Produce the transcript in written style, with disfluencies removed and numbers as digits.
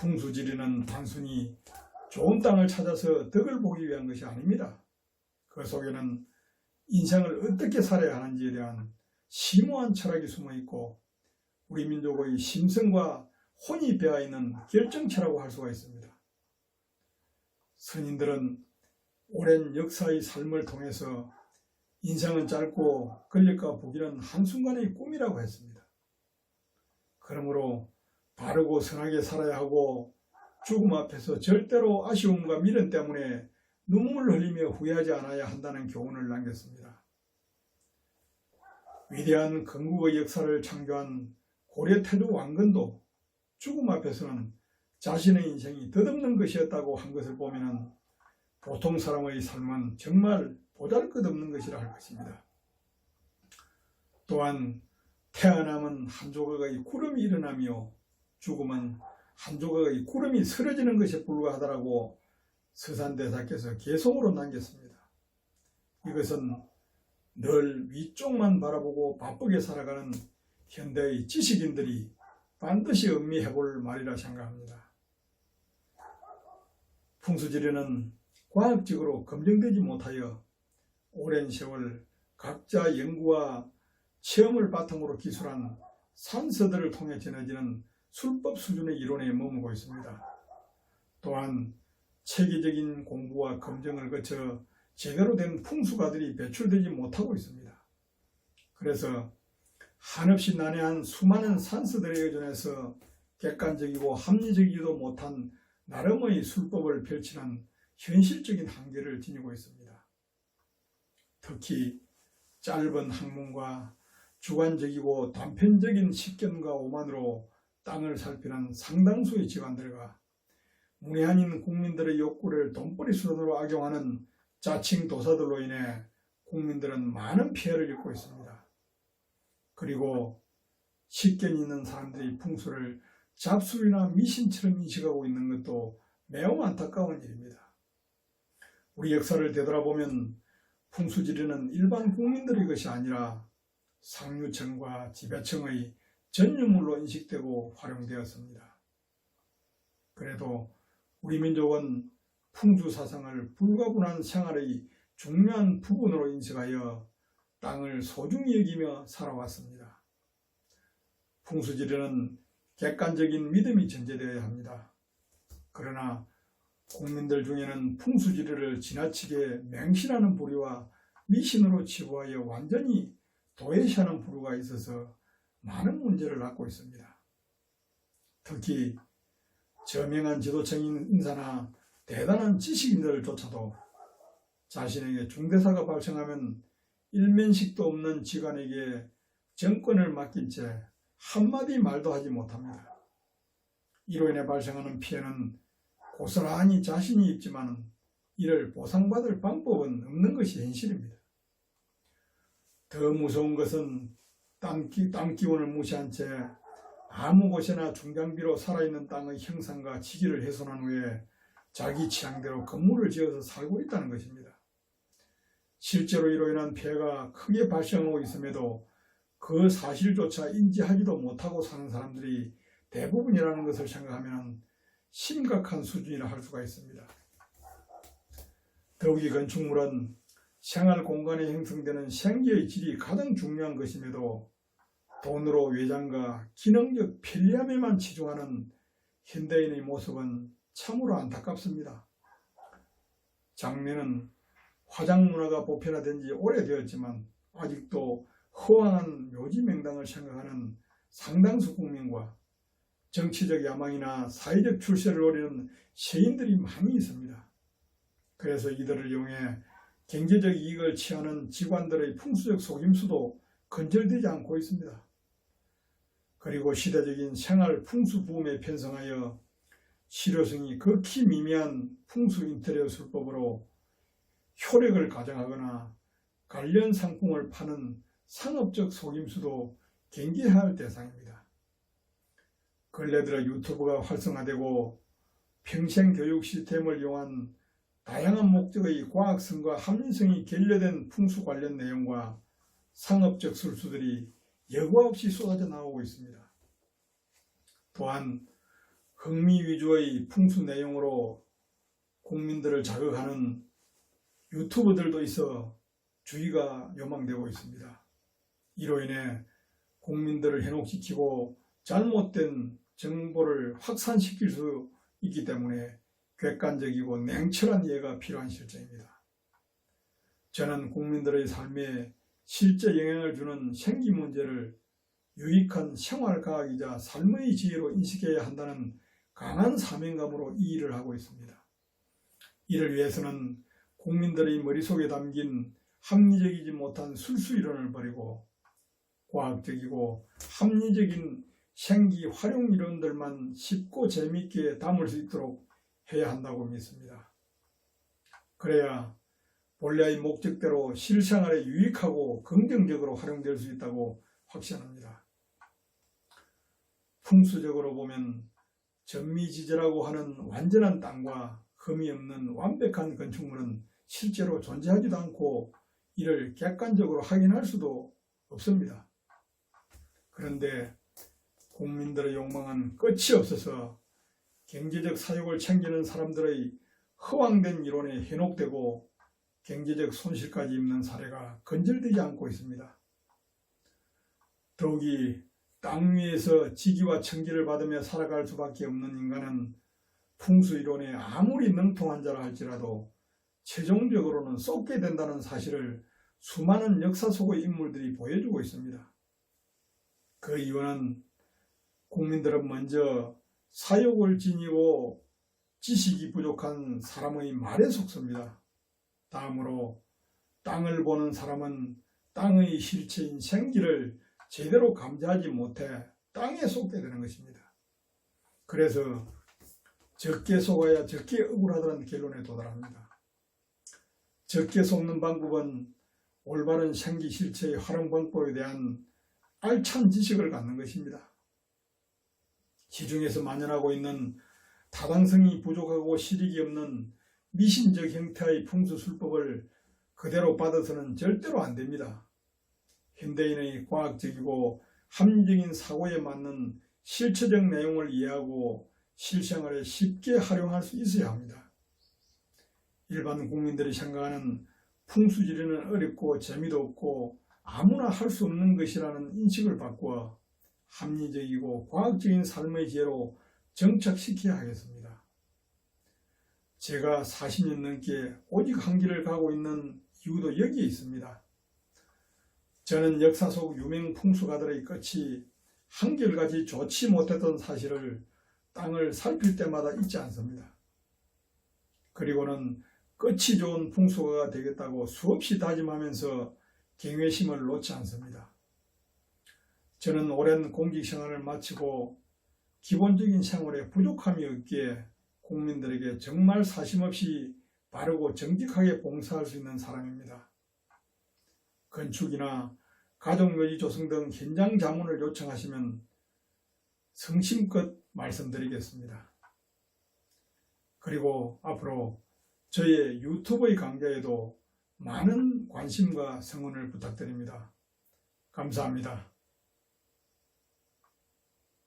풍수지리는 단순히 좋은 땅을 찾아서 덕을 보기 위한 것이 아닙니다. 그 속에는 인생을 어떻게 살아야 하는지에 대한 심오한 철학이 숨어 있고 우리 민족의 심성과 혼이 배어있는 결정체라고 할 수가 있습니다. 선인들은 오랜 역사의 삶을 통해서 인생은 짧고 권력과 부귀는 한순간의 꿈이라고 했습니다. 그러므로 바르고 선하게 살아야 하고 죽음 앞에서 절대로 아쉬움과 미련 때문에 눈물 흘리며 후회하지 않아야 한다는 교훈을 남겼습니다. 위대한 건국의 역사를 창조한 고려 태조 왕건도 죽음 앞에서는 자신의 인생이 덧없는 것이었다고 한 것을 보면 보통 사람의 삶은 정말 보잘것없는 것이라 할 것입니다. 또한 태어남은 한 조각의 구름이 일어나며 죽음은 한 조각의 구름이 쓰러지는 것에 불과하다라고 서산대사께서 개성으로 남겼습니다. 이것은 늘 위쪽만 바라보고 바쁘게 살아가는 현대의 지식인들이 반드시 음미해 볼 말이라 생각합니다. 풍수지리는 과학적으로 검증되지 못하여 오랜 세월 각자 연구와 체험을 바탕으로 기술한 산서들을 통해 전해지는 술법 수준의 이론에 머물고 있습니다. 또한 체계적인 공부와 검증을 거쳐 제대로 된 풍수가들이 배출되지 못하고 있습니다. 그래서 한없이 난해한 수많은 산서들에 의존해서 객관적이고 합리적이지도 못한 나름의 술법을 펼치는 현실적인 한계를 지니고 있습니다. 특히 짧은 학문과 주관적이고 단편적인 식견과 오만으로 땅을 살피는 상당수의 집안들과 문외한인 국민들의 욕구를 돈벌이 수단으로 악용하는 자칭 도사들로 인해 국민들은 많은 피해를 입고 있습니다. 그리고 식견 있는 사람들이 풍수를 잡술이나 미신처럼 인식하고 있는 것도 매우 안타까운 일입니다. 우리 역사를 되돌아보면 풍수지리는 일반 국민들의 것이 아니라 상류층과 지배층의 전유물로 인식되고 활용되었습니다. 그래도 우리 민족은 풍수사상을 불가분한 생활의 중요한 부분으로 인식하여 땅을 소중히 여기며 살아왔습니다. 풍수지리는 객관적인 믿음이 전제되어야 합니다. 그러나 국민들 중에는 풍수지리를 지나치게 맹신하는 부류와 미신으로 치부하여 완전히 도외시하는 부류가 있어서 많은 문제를 낳고 있습니다. 특히 저명한 지도층 인사나 대단한 지식인들조차도 자신에게 중대사가 발생하면 일면식도 없는 직관에게 정권을 맡긴 채 한마디 말도 하지 못합니다. 이로 인해 발생하는 피해는 고스란히 자신이 입지만 이를 보상받을 방법은 없는 것이 현실입니다. 더 무서운 것은 땅 기운을 무시한 채 아무 곳이나 중장비로 살아있는 땅의 형상과 지기를 훼손한 후에 자기 취향대로 건물을 지어서 살고 있다는 것입니다. 실제로 이로 인한 피해가 크게 발생하고 있음에도 그 사실조차 인지하지도 못하고 사는 사람들이 대부분이라는 것을 생각하면 심각한 수준이라 할 수가 있습니다. 더욱이 건축물은 생활 공간에 형성되는 생기의 질이 가장 중요한 것임에도 돈으로 외장과 기능적 편리함에만 치중하는 현대인의 모습은 참으로 안타깝습니다. 장래는 화장 문화가 보편화된 지 오래되었지만 아직도 허황한 묘지 명당을 생각하는 상당수 국민과 정치적 야망이나 사회적 출세를 노리는 세인들이 많이 있습니다. 그래서 이들을 이용해 경제적 이익을 취하는 기관들의 풍수적 속임수도 건절되지 않고 있습니다. 그리고 시대적인 생활 풍수 부음에 편성하여 실효성이 극히 미미한 풍수 인테리어 술법으로 효력을 가정하거나 관련 상품을 파는 상업적 속임수도 경계해야 할 대상입니다. 근래 들어 유튜브가 활성화되고 평생교육 시스템을 이용한 다양한 목적의 과학성과 합리성이 결여된 풍수 관련 내용과 상업적 술수들이 여과 없이 쏟아져 나오고 있습니다. 또한 흥미 위주의 풍수 내용으로 국민들을 자극하는 유튜브들도 있어 주의가 요망되고 있습니다. 이로 인해 국민들을 현혹시키고 잘못된 정보를 확산시킬 수 있기 때문에 객관적이고 냉철한 이해가 필요한 실정입니다. 저는 국민들의 삶에 실제 영향을 주는 생기 문제를 유익한 생활과학이자 삶의 지혜로 인식해야 한다는 강한 사명감으로 이 일을 하고 있습니다. 이를 위해서는 국민들의 머릿속에 담긴 합리적이지 못한 술수이론을 버리고 과학적이고 합리적인 생기 활용 이론들만 쉽고 재미있게 담을 수 있도록 해야 한다고 믿습니다. 그래야 본래의 목적대로 실생활에 유익하고 긍정적으로 활용될 수 있다고 확신합니다. 풍수적으로 보면 전미지절이라고 하는 완전한 땅과 흠이 없는 완벽한 건축물은 실제로 존재하지도 않고 이를 객관적으로 확인할 수도 없습니다. 그런데 국민들의 욕망은 끝이 없어서 경제적 사욕을 챙기는 사람들의 허황된 이론에 현혹되고 경제적 손실까지 입는 사례가 건절되지 않고 있습니다. 더욱이 땅 위에서 지기와 청기를 받으며 살아갈 수밖에 없는 인간은 풍수이론에 아무리 능통한 자라 할지라도 최종적으로는 쏟게 된다는 사실을 수많은 역사 속의 인물들이 보여주고 있습니다. 그 이유는 국민들은 먼저 사욕을 지니고 지식이 부족한 사람의 말에 속습니다. 다음으로 땅을 보는 사람은 땅의 실체인 생기를 제대로 감지하지 못해 땅에 속게 되는 것입니다. 그래서 적게 속아야 적게 억울하다는 결론에 도달합니다. 적게 속는 방법은 올바른 생기 실체의 활용 방법에 대한 알찬 지식을 갖는 것입니다. 시중에서 만연하고 있는 타당성이 부족하고 실익이 없는 미신적 형태의 풍수술법을 그대로 받아서는 절대로 안 됩니다. 현대인의 과학적이고 합리적인 사고에 맞는 실체적 내용을 이해하고 실생활에 쉽게 활용할 수 있어야 합니다. 일반 국민들이 생각하는 풍수지리는 어렵고 재미도 없고 아무나 할 수 없는 것이라는 인식을 바꾸어 합리적이고 과학적인 삶의 지혜로 정착시켜야 하겠습니다. 제가 40년 넘게 오직 한 길을 가고 있는 이유도 여기에 있습니다. 저는 역사 속 유명 풍수가들의 끝이 한결같이 좋지 못했던 사실을 땅을 살필 때마다 잊지 않습니다. 그리고는 끝이 좋은 풍수가가 되겠다고 수없이 다짐하면서 경외심을 놓지 않습니다. 저는 오랜 공직생활을 마치고 기본적인 생활에 부족함이 없기에 국민들에게 정말 사심없이 바르고 정직하게 봉사할 수 있는 사람입니다. 건축이나 가족묘지 조성 등 현장 자문을 요청하시면 성심껏 말씀드리겠습니다. 그리고 앞으로 저의 유튜브의 강좌에도 많은 관심과 성원을 부탁드립니다. 감사합니다.